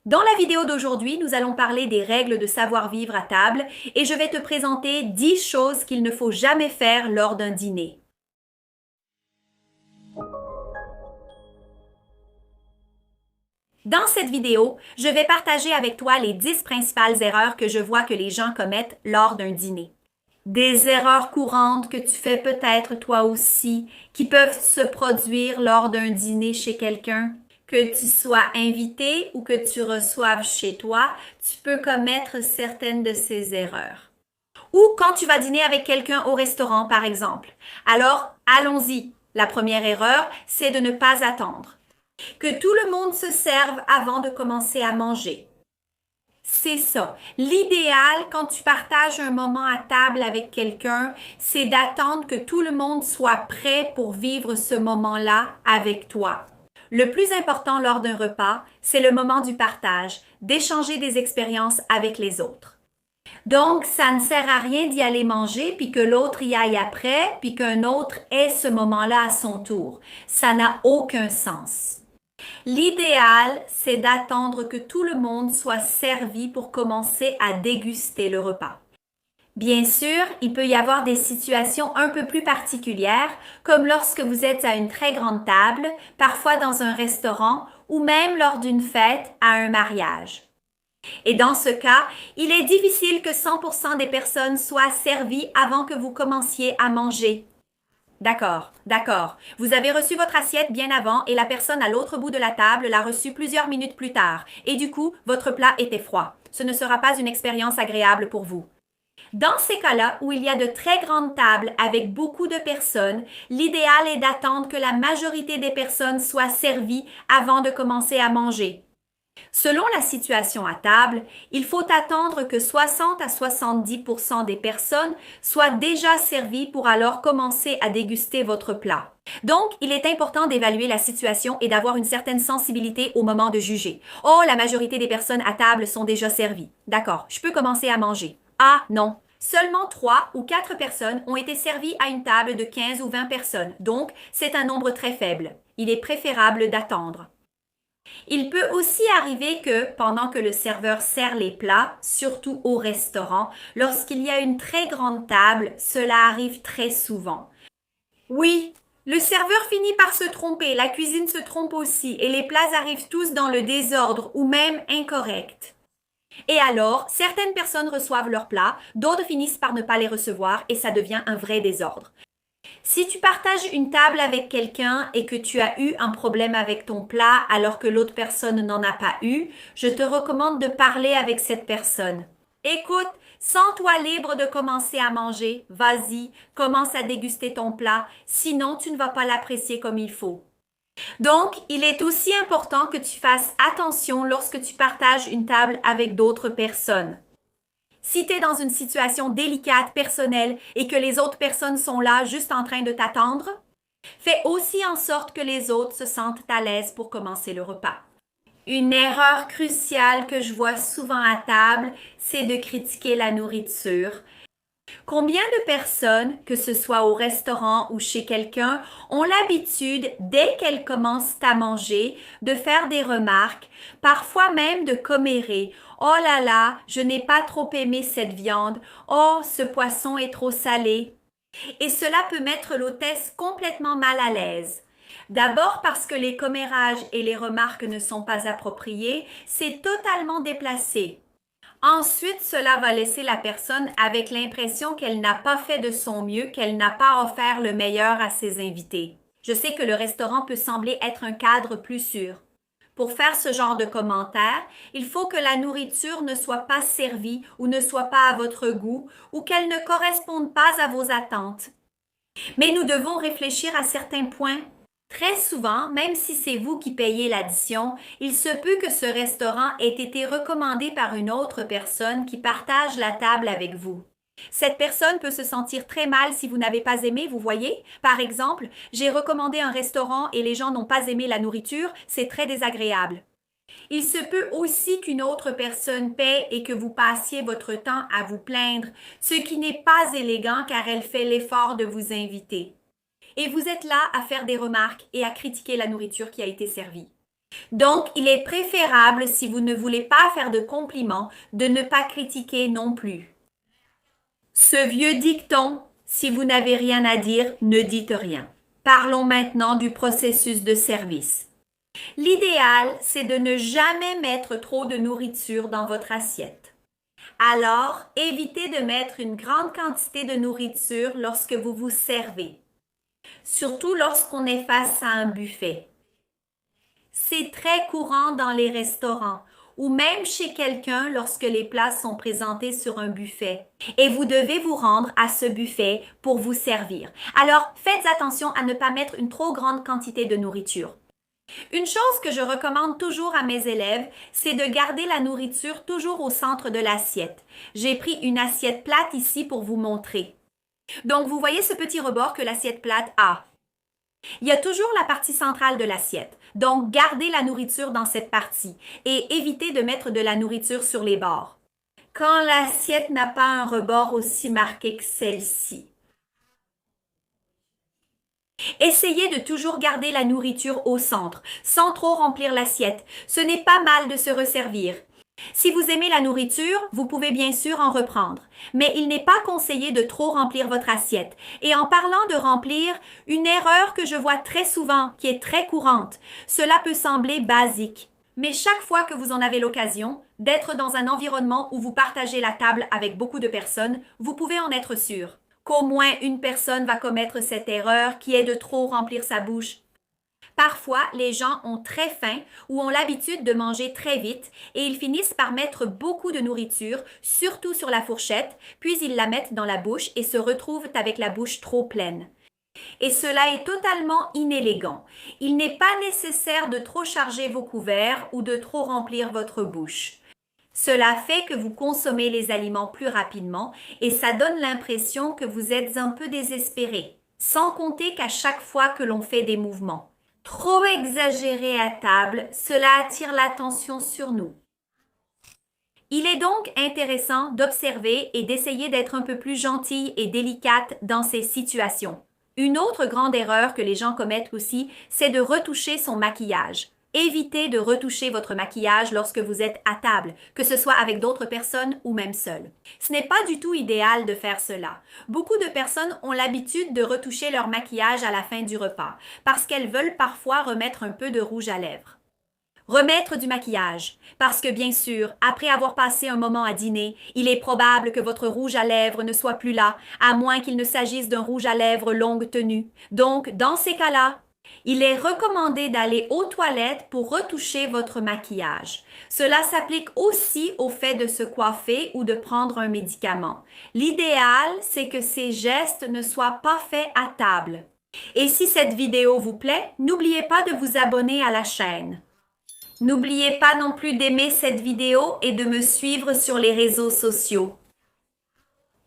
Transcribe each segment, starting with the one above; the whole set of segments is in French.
Dans la vidéo d'aujourd'hui, nous allons parler des règles de savoir-vivre à table et je vais te présenter 10 choses qu'il ne faut jamais faire lors d'un dîner. Dans cette vidéo, je vais partager avec toi les 10 principales erreurs que je vois que les gens commettent lors d'un dîner. Des erreurs courantes que tu fais peut-être toi aussi, qui peuvent se produire lors d'un dîner chez quelqu'un. Que tu sois invité ou que tu reçoives chez toi, tu peux commettre certaines de ces erreurs. Ou quand tu vas dîner avec quelqu'un au restaurant, par exemple. Alors, allons-y. La première erreur, c'est de ne pas attendre. Que tout le monde se serve avant de commencer à manger. C'est ça. L'idéal, quand tu partages un moment à table avec quelqu'un, c'est d'attendre que tout le monde soit prêt pour vivre ce moment-là avec toi. Le plus important lors d'un repas, c'est le moment du partage, d'échanger des expériences avec les autres. Donc, ça ne sert à rien d'y aller manger, puis que l'autre y aille après, puis qu'un autre ait ce moment-là à son tour. Ça n'a aucun sens. L'idéal, c'est d'attendre que tout le monde soit servi pour commencer à déguster le repas. Bien sûr, il peut y avoir des situations un peu plus particulières, comme lorsque vous êtes à une très grande table, parfois dans un restaurant ou même lors d'une fête à un mariage. Et dans ce cas, il est difficile que 100% des personnes soient servies avant que vous commenciez à manger. D'accord, d'accord. Vous avez reçu votre assiette bien avant et la personne à l'autre bout de la table l'a reçue plusieurs minutes plus tard. Et du coup, votre plat était froid. Ce ne sera pas une expérience agréable pour vous. Dans ces cas-là où il y a de très grandes tables avec beaucoup de personnes, l'idéal est d'attendre que la majorité des personnes soient servies avant de commencer à manger. Selon la situation à table, il faut attendre que 60 à 70% des personnes soient déjà servies pour alors commencer à déguster votre plat. Donc, il est important d'évaluer la situation et d'avoir une certaine sensibilité au moment de juger. Oh, la majorité des personnes à table sont déjà servies. D'accord, je peux commencer à manger. Ah, non. Seulement 3 ou 4 personnes ont été servies à une table de 15 ou 20 personnes, donc c'est un nombre très faible. Il est préférable d'attendre. Il peut aussi arriver que, pendant que le serveur sert les plats, surtout au restaurant, lorsqu'il y a une très grande table, cela arrive très souvent. Oui, le serveur finit par se tromper, la cuisine se trompe aussi, et les plats arrivent tous dans le désordre ou même incorrects. Et alors, certaines personnes reçoivent leurs plats, d'autres finissent par ne pas les recevoir et ça devient un vrai désordre. Si tu partages une table avec quelqu'un et que tu as eu un problème avec ton plat alors que l'autre personne n'en a pas eu, je te recommande de parler avec cette personne. Écoute, sens-toi libre de commencer à manger. Vas-y, commence à déguster ton plat, sinon tu ne vas pas l'apprécier comme il faut. Donc, il est aussi important que tu fasses attention lorsque tu partages une table avec d'autres personnes. Si tu es dans une situation délicate, personnelle, et que les autres personnes sont là juste en train de t'attendre, fais aussi en sorte que les autres se sentent à l'aise pour commencer le repas. Une erreur cruciale que je vois souvent à table, c'est de critiquer la nourriture. Combien de personnes, que ce soit au restaurant ou chez quelqu'un, ont l'habitude, dès qu'elles commencent à manger, de faire des remarques, parfois même de commérer. Oh là là, je n'ai pas trop aimé cette viande. Oh, ce poisson est trop salé. Et cela peut mettre l'hôtesse complètement mal à l'aise. D'abord parce que les commérages et les remarques ne sont pas appropriés, c'est totalement déplacé. Ensuite, cela va laisser la personne avec l'impression qu'elle n'a pas fait de son mieux, qu'elle n'a pas offert le meilleur à ses invités. Je sais que le restaurant peut sembler être un cadre plus sûr. Pour faire ce genre de commentaires, il faut que la nourriture ne soit pas servie ou ne soit pas à votre goût ou qu'elle ne corresponde pas à vos attentes. Mais nous devons réfléchir à certains points. Très souvent, même si c'est vous qui payez l'addition, il se peut que ce restaurant ait été recommandé par une autre personne qui partage la table avec vous. Cette personne peut se sentir très mal si vous n'avez pas aimé, vous voyez? Par exemple, j'ai recommandé un restaurant et les gens n'ont pas aimé la nourriture, c'est très désagréable. Il se peut aussi qu'une autre personne paie et que vous passiez votre temps à vous plaindre, ce qui n'est pas élégant car elle fait l'effort de vous inviter. Et vous êtes là à faire des remarques et à critiquer la nourriture qui a été servie. Donc, il est préférable, si vous ne voulez pas faire de compliments, de ne pas critiquer non plus. Ce vieux dicton, si vous n'avez rien à dire, ne dites rien. Parlons maintenant du processus de service. L'idéal, c'est de ne jamais mettre trop de nourriture dans votre assiette. Alors, évitez de mettre une grande quantité de nourriture lorsque vous vous servez, surtout lorsqu'on est face à un buffet. C'est très courant dans les restaurants ou même chez quelqu'un lorsque les plats sont présentés sur un buffet et vous devez vous rendre à ce buffet pour vous servir. Alors, faites attention à ne pas mettre une trop grande quantité de nourriture. Une chose que je recommande toujours à mes élèves, c'est de garder la nourriture toujours au centre de l'assiette. J'ai pris une assiette plate ici pour vous montrer. Donc, vous voyez ce petit rebord que l'assiette plate a. Il y a toujours la partie centrale de l'assiette. Donc, gardez la nourriture dans cette partie et évitez de mettre de la nourriture sur les bords. Quand l'assiette n'a pas un rebord aussi marqué que celle-ci. Essayez de toujours garder la nourriture au centre, sans trop remplir l'assiette. Ce n'est pas mal de se resservir. Si vous aimez la nourriture, vous pouvez bien sûr en reprendre, mais il n'est pas conseillé de trop remplir votre assiette. Et en parlant de remplir, une erreur que je vois très souvent, qui est très courante, cela peut sembler basique. Mais chaque fois que vous en avez l'occasion d'être dans un environnement où vous partagez la table avec beaucoup de personnes, vous pouvez en être sûr qu'au moins une personne va commettre cette erreur qui est de trop remplir sa bouche. Parfois, les gens ont très faim ou ont l'habitude de manger très vite et ils finissent par mettre beaucoup de nourriture, surtout sur la fourchette, puis ils la mettent dans la bouche et se retrouvent avec la bouche trop pleine. Et cela est totalement inélégant. Il n'est pas nécessaire de trop charger vos couverts ou de trop remplir votre bouche. Cela fait que vous consommez les aliments plus rapidement et ça donne l'impression que vous êtes un peu désespéré, sans compter qu'à chaque fois que l'on fait des mouvements. Trop exagéré à table, cela attire l'attention sur nous. Il est donc intéressant d'observer et d'essayer d'être un peu plus gentille et délicate dans ces situations. Une autre grande erreur que les gens commettent aussi, c'est de retoucher son maquillage. Évitez de retoucher votre maquillage lorsque vous êtes à table, que ce soit avec d'autres personnes ou même seul. Ce n'est pas du tout idéal de faire cela. Beaucoup de personnes ont l'habitude de retoucher leur maquillage à la fin du repas, parce qu'elles veulent parfois remettre un peu de rouge à lèvres. Remettre du maquillage, parce que bien sûr, après avoir passé un moment à dîner, il est probable que votre rouge à lèvres ne soit plus là, à moins qu'il ne s'agisse d'un rouge à lèvres longue tenue. Donc, dans ces cas-là, il est recommandé d'aller aux toilettes pour retoucher votre maquillage. Cela s'applique aussi au fait de se coiffer ou de prendre un médicament. L'idéal, c'est que ces gestes ne soient pas faits à table. Et si cette vidéo vous plaît, n'oubliez pas de vous abonner à la chaîne. N'oubliez pas non plus d'aimer cette vidéo et de me suivre sur les réseaux sociaux.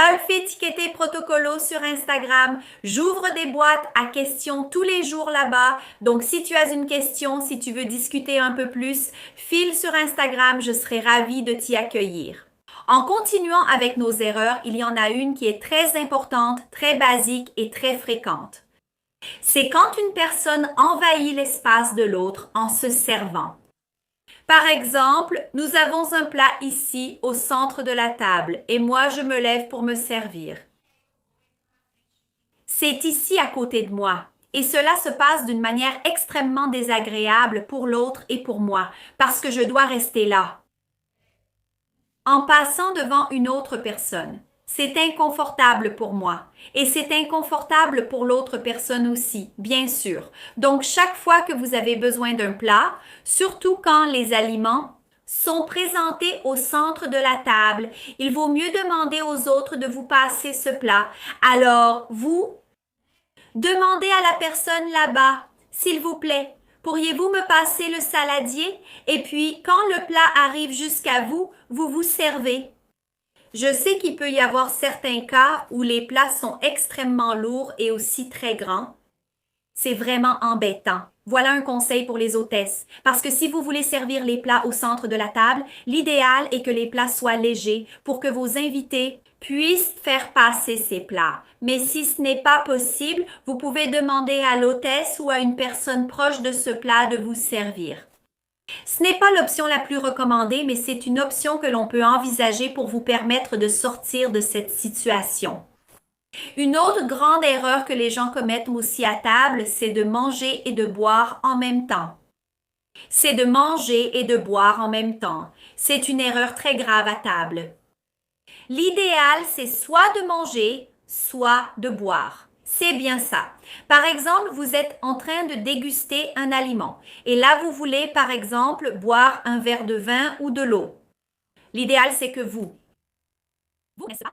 Alfie Protocolo sur Instagram. J'ouvre des boîtes à questions tous les jours là-bas. Donc, si tu as une question, si tu veux discuter un peu plus, file sur Instagram. Je serai ravie de t'y accueillir. En continuant avec nos erreurs, il y en a une qui est très importante, très basique et très fréquente. C'est quand une personne envahit l'espace de l'autre en se servant. Par exemple, nous avons un plat ici au centre de la table et moi je me lève pour me servir. C'est ici à côté de moi et cela se passe d'une manière extrêmement désagréable pour l'autre et pour moi parce que je dois rester là. En passant devant une autre personne. C'est inconfortable pour moi et c'est inconfortable pour l'autre personne aussi, bien sûr. Donc, chaque fois que vous avez besoin d'un plat, surtout quand les aliments sont présentés au centre de la table, il vaut mieux demander aux autres de vous passer ce plat. Alors, vous demandez à la personne là-bas, s'il vous plaît, pourriez-vous me passer le saladier? Et puis, quand le plat arrive jusqu'à vous, vous vous servez. Je sais qu'il peut y avoir certains cas où les plats sont extrêmement lourds et aussi très grands. C'est vraiment embêtant. Voilà un conseil pour les hôtesses. Parce que si vous voulez servir les plats au centre de la table, l'idéal est que les plats soient légers pour que vos invités puissent faire passer ces plats. Mais si ce n'est pas possible, vous pouvez demander à l'hôtesse ou à une personne proche de ce plat de vous servir. Ce n'est pas l'option la plus recommandée, mais c'est une option que l'on peut envisager pour vous permettre de sortir de cette situation. Une autre grande erreur que les gens commettent aussi à table, c'est de manger et de boire en même temps. C'est de manger et de boire en même temps. C'est une erreur très grave à table. L'idéal, c'est soit de manger, soit de boire. C'est bien ça. Par exemple, vous êtes en train de déguster un aliment et là, vous voulez, par exemple, boire un verre de vin ou de l'eau. L'idéal, c'est que n'est-ce pas?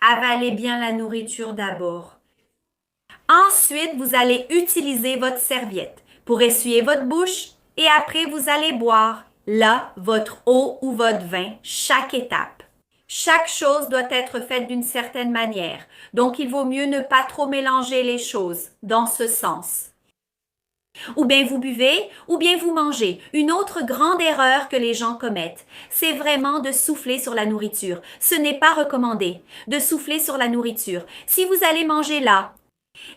Avalez bien la nourriture d'abord. Ensuite, vous allez utiliser votre serviette pour essuyer votre bouche et après, vous allez boire, là, votre eau ou votre vin, chaque étape. Chaque chose doit être faite d'une certaine manière, donc il vaut mieux ne pas trop mélanger les choses dans ce sens. Ou bien vous buvez, ou bien vous mangez. Une autre grande erreur que les gens commettent, c'est vraiment de souffler sur la nourriture. Ce n'est pas recommandé de souffler sur la nourriture. Si vous allez manger là,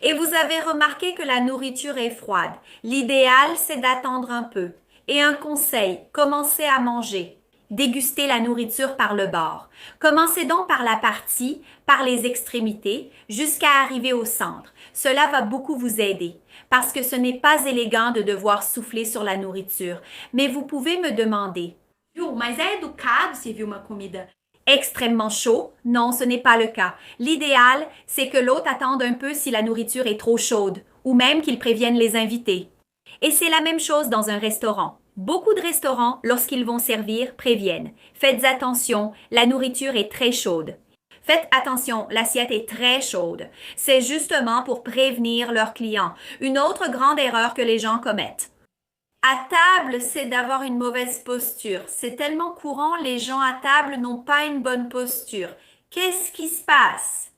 et vous avez remarqué que la nourriture est froide, l'idéal, c'est d'attendre un peu. Et un conseil, commencez à manger. Dégustez la nourriture par le bord. Commencez donc par la partie, par les extrémités, jusqu'à arriver au centre. Cela va beaucoup vous aider, parce que ce n'est pas élégant de devoir souffler sur la nourriture. Mais vous pouvez me demander, mas é educado servir uma comida extrêmement chaud? Non, ce n'est pas le cas. L'idéal, c'est que l'hôte attende un peu si la nourriture est trop chaude, ou même qu'il prévienne les invités. Et c'est la même chose dans un restaurant. Beaucoup de restaurants, lorsqu'ils vont servir, préviennent. Faites attention, la nourriture est très chaude. Faites attention, l'assiette est très chaude. C'est justement pour prévenir leurs clients. Une autre grande erreur que les gens commettent. À table, c'est d'avoir une mauvaise posture. C'est tellement courant, les gens à table n'ont pas une bonne posture. Qu'est-ce qui se passe?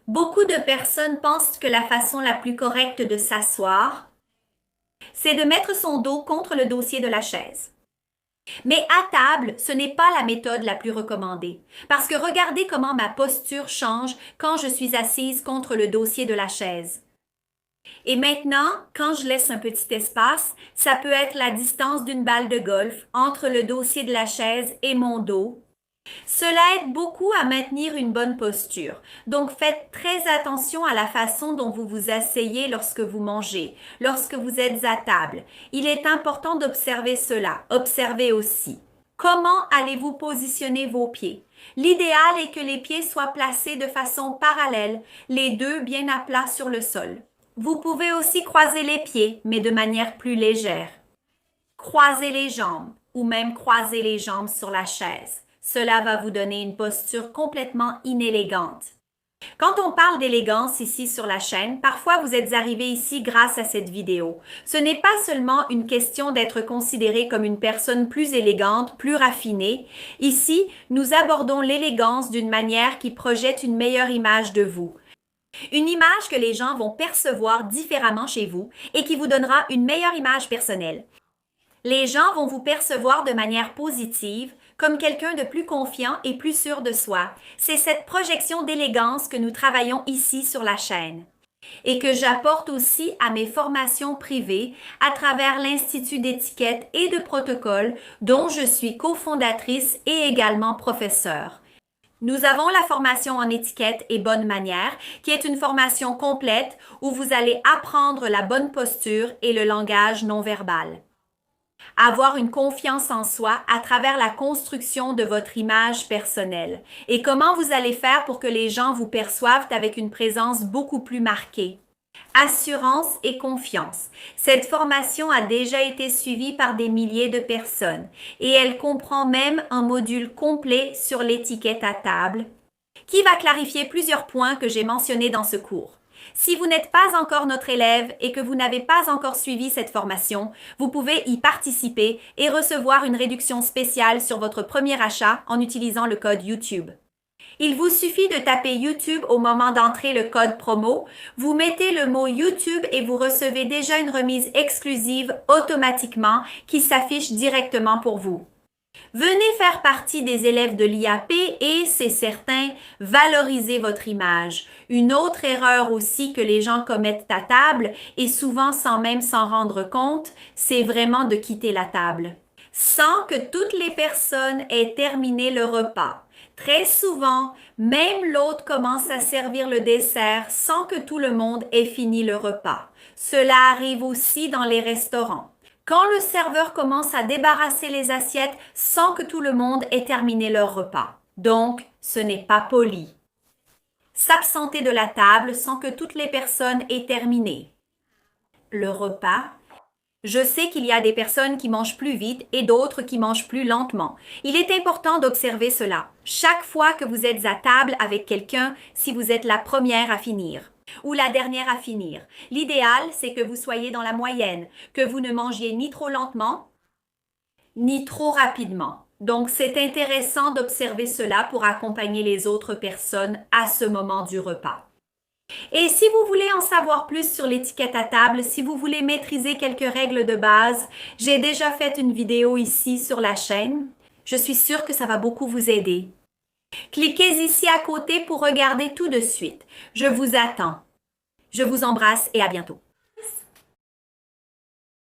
Beaucoup de personnes pensent que la façon la plus correcte de s'asseoir, c'est de mettre son dos contre le dossier de la chaise. Mais à table, ce n'est pas la méthode la plus recommandée, parce que regardez comment ma posture change quand je suis assise contre le dossier de la chaise. Et maintenant, quand je laisse un petit espace, ça peut être la distance d'une balle de golf entre le dossier de la chaise et mon dos. Cela aide beaucoup à maintenir une bonne posture. Donc faites très attention à la façon dont vous vous asseyez lorsque vous mangez, lorsque vous êtes à table. Il est important d'observer cela. Observez aussi. Comment allez-vous positionner vos pieds? L'idéal est que les pieds soient placés de façon parallèle, les deux bien à plat sur le sol. Vous pouvez aussi croiser les pieds, mais de manière plus légère. Croisez les jambes ou même croiser les jambes sur la chaise. Cela va vous donner une posture complètement inélégante. Quand on parle d'élégance ici sur la chaîne, parfois vous êtes arrivé ici grâce à cette vidéo. Ce n'est pas seulement une question d'être considéré comme une personne plus élégante, plus raffinée. Ici, nous abordons l'élégance d'une manière qui projette une meilleure image de vous. Une image que les gens vont percevoir différemment chez vous et qui vous donnera une meilleure image personnelle. Les gens vont vous percevoir de manière positive, comme quelqu'un de plus confiant et plus sûr de soi. C'est cette projection d'élégance que nous travaillons ici sur la chaîne et que j'apporte aussi à mes formations privées à travers l'Institut d'étiquette et de protocole dont je suis cofondatrice et également professeure. Nous avons la formation en étiquette et bonne manière, qui est une formation complète où vous allez apprendre la bonne posture et le langage non verbal. Avoir une confiance en soi à travers la construction de votre image personnelle et comment vous allez faire pour que les gens vous perçoivent avec une présence beaucoup plus marquée. Assurance et confiance. Cette formation a déjà été suivie par des milliers de personnes et elle comprend même un module complet sur l'étiquette à table qui va clarifier plusieurs points que j'ai mentionnés dans ce cours. Si vous n'êtes pas encore notre élève et que vous n'avez pas encore suivi cette formation, vous pouvez y participer et recevoir une réduction spéciale sur votre premier achat en utilisant le code YouTube. Il vous suffit de taper YouTube au moment d'entrer le code promo, vous mettez le mot YouTube et vous recevez déjà une remise exclusive automatiquement qui s'affiche directement pour vous. Venez faire partie des élèves de l'IAP et, c'est certain, valorisez votre image. Une autre erreur aussi que les gens commettent à table, et souvent sans même s'en rendre compte, c'est vraiment de quitter la table, sans que toutes les personnes aient terminé le repas. Très souvent, même l'hôte commence à servir le dessert sans que tout le monde ait fini le repas. Cela arrive aussi dans les restaurants. Quand le serveur commence à débarrasser les assiettes sans que tout le monde ait terminé leur repas. Donc, ce n'est pas poli. S'absenter de la table sans que toutes les personnes aient terminé le repas. Je sais qu'il y a des personnes qui mangent plus vite et d'autres qui mangent plus lentement. Il est important d'observer cela. Chaque fois que vous êtes à table avec quelqu'un, si vous êtes la première à finir ou la dernière à finir, l'idéal, c'est que vous soyez dans la moyenne, que vous ne mangiez ni trop lentement, ni trop rapidement. Donc, c'est intéressant d'observer cela pour accompagner les autres personnes à ce moment du repas. Et si vous voulez en savoir plus sur l'étiquette à table, si vous voulez maîtriser quelques règles de base, j'ai déjà fait une vidéo ici sur la chaîne. Je suis sûre que ça va beaucoup vous aider. Cliquez ici à côté pour regarder tout de suite. Je vous attends. Je vous embrasse et à bientôt.